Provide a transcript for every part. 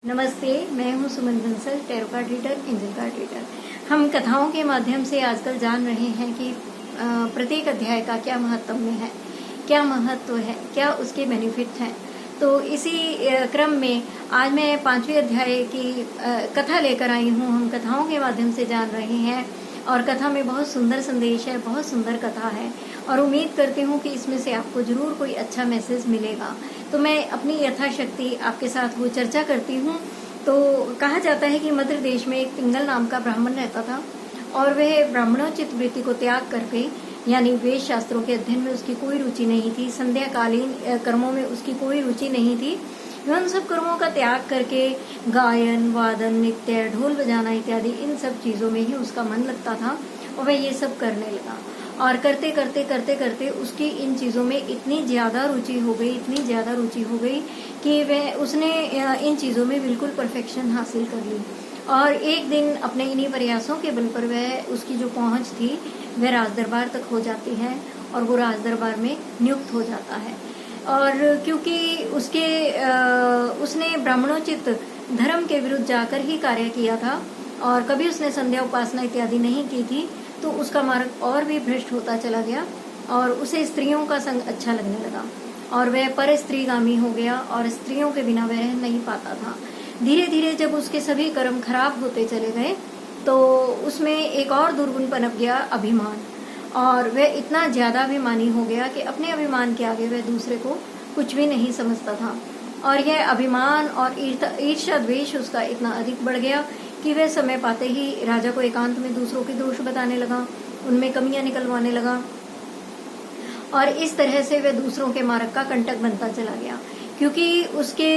नमस्ते, मैं हूँ Suman Bansal, tarot card reader, angel card reader. हम कथाओं के माध्यम से आजकल जान रहे हैं कि प्रत्येक अध्याय का क्या महत्व है, क्या महत्व है, क्या उसके बेनिफिट हैं। तो इसी क्रम में आज मैं 5वें अध्याय की कथा लेकर आई हूँ। हम कथाओं के माध्यम से जान रहे हैं और कथा में बहुत सुंदर संदेश है, बहुत सुंदर कथा है और उम्मीद करती हूँ कि इसमें से आपको जरूर कोई अच्छा मैसेज मिलेगा। तो मैं अपनी यथाशक्ति आपके साथ वो चर्चा करती हूँ। तो कहा जाता है कि मध्य देश में एक पिंगल नाम का ब्राह्मण रहता था और वह ब्राह्मणोचित वृत्ति को त्याग करके, यानी वेद शास्त्रों के अध्ययन में उसकी कोई रुचि नहीं थी, संध्याकालीन कर्मों में उसकी कोई रुचि नहीं थी। वह उन सब कर्मों का त्याग करके गायन, वादन, नृत्य, ढोल बजाना इत्यादि इन सब चीजों में ही उसका मन लगता था और वह ये सब करने लगा। और करते करते करते करते उसकी इन चीजों में इतनी ज्यादा रुचि हो गई कि उसने इन चीजों में बिल्कुल परफेक्शन हासिल कर ली। और एक दिन अपने इन्हीं प्रयासों के बल पर वह उसकी जो पहुंच थी वह राज दरबार तक हो जाती है और वो राज दरबार में नियुक्त हो जाता है। और क्योंकि उसने ब्राह्मणोचित धर्म के विरुद्ध जाकर ही कार्य किया था और कभी उसने संध्या उपासना इत्यादि नहीं की थी, तो उसका मार्ग और भी भ्रष्ट होता चला गया और उसे स्त्रियों का संग अच्छा लगने लगा और वह पर स्त्रीगामी हो गया और स्त्रियों के बिना वह रह नहीं पाता था। धीरे धीरे जब उसके सभी कर्म खराब होते चले गए तो उसमें एक और दुर्गुण पनप गया, अभिमान। और वह इतना ज्यादा अभिमानी हो गया कि अपने अभिमान के आगे वह दूसरे को कुछ भी नहीं समझता था। और यह अभिमान और ईर्ष्या द्वेष उसका इतना अधिक बढ़ गया कि वह समय पाते ही राजा को एकांत में दूसरों के दोष बताने लगा, उनमें कमियां निकलवाने लगा और इस तरह से वह दूसरों के मार्ग का कंटक बनता चला गया। क्योंकि उसके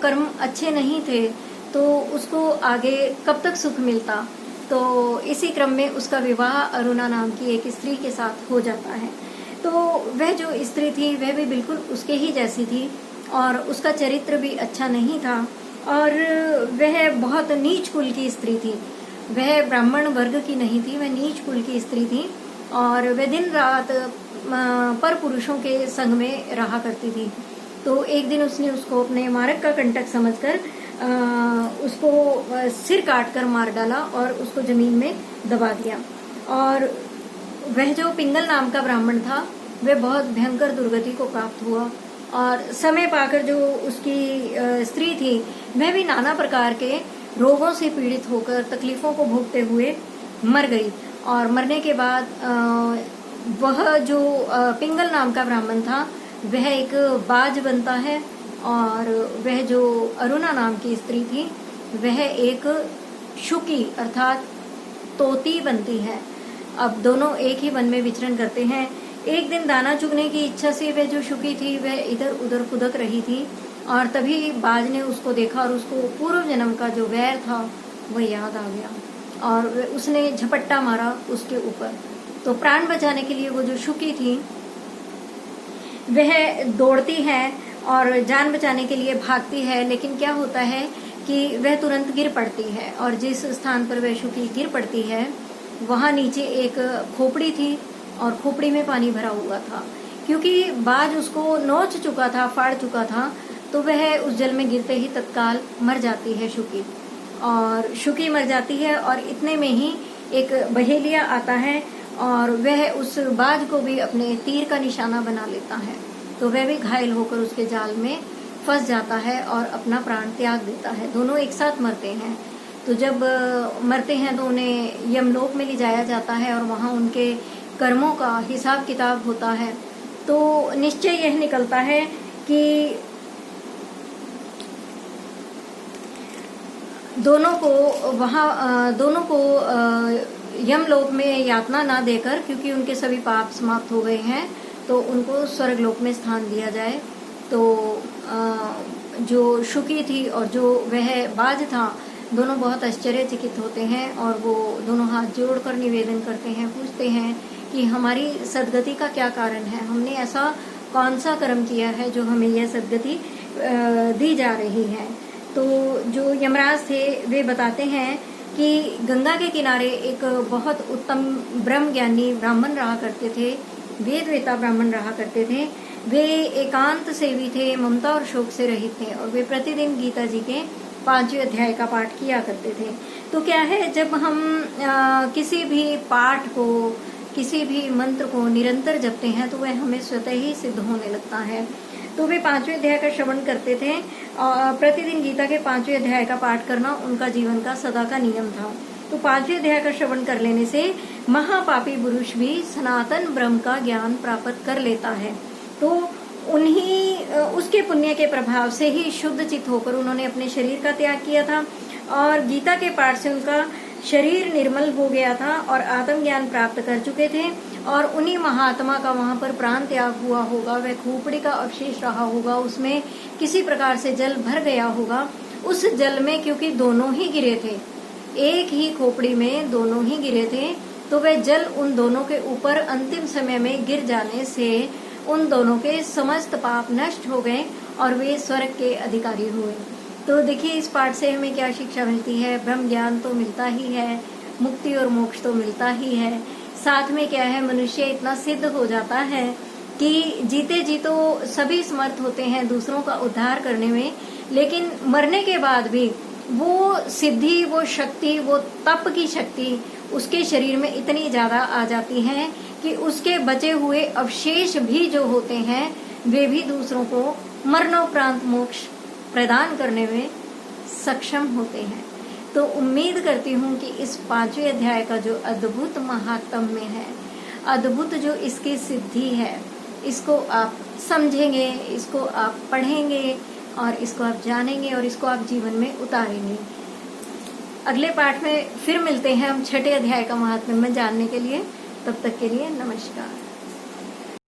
कर्म अच्छे नहीं थे तो उसको आगे कब तक सुख मिलता। तो इसी क्रम में उसका विवाह अरुणा नाम की एक स्त्री के साथ हो जाता है। तो वह जो स्त्री थी वह भी बिल्कुल उसके ही जैसी थी और उसका चरित्र भी अच्छा नहीं था और वह बहुत नीच कुल की स्त्री थी। वह ब्राह्मण वर्ग की नहीं थी, वह नीच कुल की स्त्री थी और वह दिन रात पर पुरुषों के संग में रहा करती थी। तो एक दिन उसने उसको अपने मार्ग का कंटक समझकर उसको सिर काट कर मार डाला और उसको जमीन में दबा दिया। और वह जो पिंगल नाम का ब्राह्मण था वह बहुत भयंकर दुर्गति को प्राप्त हुआ और समय पाकर जो उसकी स्त्री थी वह भी नाना प्रकार के रोगों से पीड़ित होकर तकलीफों को भोगते हुए मर गई। और मरने के बाद वह जो पिंगल नाम का ब्राह्मण था वह एक बाज बनता है और वह जो अरुणा नाम की स्त्री थी वह एक शुकी अर्थात तोती बनती है। अब दोनों एक ही वन में विचरण करते हैं। एक दिन दाना चुगने की इच्छा से वह जो शुकी थी वह इधर उधर फुदक रही थी और तभी बाज ने उसको देखा और उसको पूर्व जन्म का जो वैर था वह याद आ गया और उसने झपट्टा मारा उसके ऊपर। तो प्राण बचाने के लिए वो जो शुकी थी वह दौड़ती है और जान बचाने के लिए भागती है, लेकिन क्या होता है कि वह तुरंत गिर पड़ती है और जिस स्थान पर वह शुकी गिर पड़ती है वहां नीचे एक खोपड़ी थी और खोपड़ी में पानी भरा हुआ था। क्योंकि बाज उसको नोच चुका था, फाड़ चुका था, तो वह उस जल में गिरते ही तत्काल मर जाती है शुकी। और शुकी मर जाती है और इतने में ही एक बहेलिया आता है और वह उस बाज को भी अपने तीर का निशाना बना लेता है। तो वह भी घायल होकर उसके जाल में फंस जाता है और अपना प्राण त्याग देता है। दोनों एक साथ मरते हैं। तो जब मरते हैं तो उन्हें यमलोक में ले जाया जाता है और वहां उनके कर्मों का हिसाब किताब होता है। तो निश्चय यह निकलता है कि दोनों को यमलोक में यातना ना देकर, क्योंकि उनके सभी पाप समाप्त हो गए हैं, तो उनको स्वर्गलोक में स्थान दिया जाए। तो जो शुकी थी और जो वह बाज था दोनों बहुत आश्चर्यचकित होते हैं और वो दोनों हाथ जोड़कर निवेदन करते हैं, पूछते हैं कि हमारी सदगति का क्या कारण है, हमने ऐसा कौन सा कर्म किया है जो हमें यह सदगति दी जा रही है। तो जो यमराज थे वे बताते हैं कि गंगा के किनारे एक बहुत उत्तम ब्रह्म ज्ञानी ब्राह्मण रहा करते थे, वेदवेता ब्राह्मण रहा करते थे। वे एकांत सेवी थे, ममता और शोक से रहित थे और वे प्रतिदिन गीता जी के 5वें अध्याय का पाठ किया करते थे। तो क्या है, जब हम किसी भी पाठ को, किसी भी मंत्र को निरंतर जपते हैं तो वह हमें स्वतः ही सिद्ध होने लगता है। तो वे 5वें अध्याय का श्रवण करते थे और प्रतिदिन गीता के 5वें अध्याय का पाठ करना उनका जीवन का सदा का नियम था। तो 5वें अध्याय का श्रवण कर लेने से महापापी पुरुष भी सनातन ब्रह्म का ज्ञान प्राप्त कर लेता है। तो उसके पुण्य के प्रभाव से ही शुद्ध चित्त होकर उन्होंने अपने शरीर का त्याग किया था और गीता के पाठ से उनका शरीर निर्मल हो गया था और आत्मज्ञान प्राप्त कर चुके थे। और उन्हीं महात्मा का वहां पर प्राण त्याग हुआ होगा, वह खोपड़ी का अवशेष रहा होगा, उसमें किसी प्रकार से जल भर गया होगा। उस जल में क्योंकि दोनों ही गिरे थे, एक ही खोपड़ी में दोनों ही गिरे थे, तो वह जल उन दोनों के ऊपर अंतिम समय में गिर जाने से उन दोनों के समस्त पाप नष्ट हो गए और वे स्वर्ग के अधिकारी हुए। तो देखिए, इस पाठ से हमें क्या शिक्षा मिलती है। ब्रह्म ज्ञान तो मिलता ही है, मुक्ति और मोक्ष तो मिलता ही है, साथ में क्या है, मनुष्य इतना सिद्ध हो जाता है कि जीते जी तो सभी समर्थ होते हैं दूसरों का उद्धार करने में, लेकिन मरने के बाद भी वो सिद्धि, वो शक्ति, वो तप की शक्ति उसके शरीर में इतनी ज्यादा आ जाती है कि उसके बचे हुए अवशेष भी जो होते हैं वे भी दूसरों को मरणोपरांत मोक्ष प्रदान करने में सक्षम होते हैं। तो उम्मीद करती हूँ कि इस 5वें अध्याय का जो अद्भुत महात्म्य है, अद्भुत जो इसकी सिद्धि है, इसको आप समझेंगे, इसको आप पढ़ेंगे और इसको आप जानेंगे और इसको आप जीवन में उतारेंगे। अगले पाठ में फिर मिलते हैं हम 6ठे अध्याय का महात्म्य जानने के लिए। तब तक के लिए नमस्कार।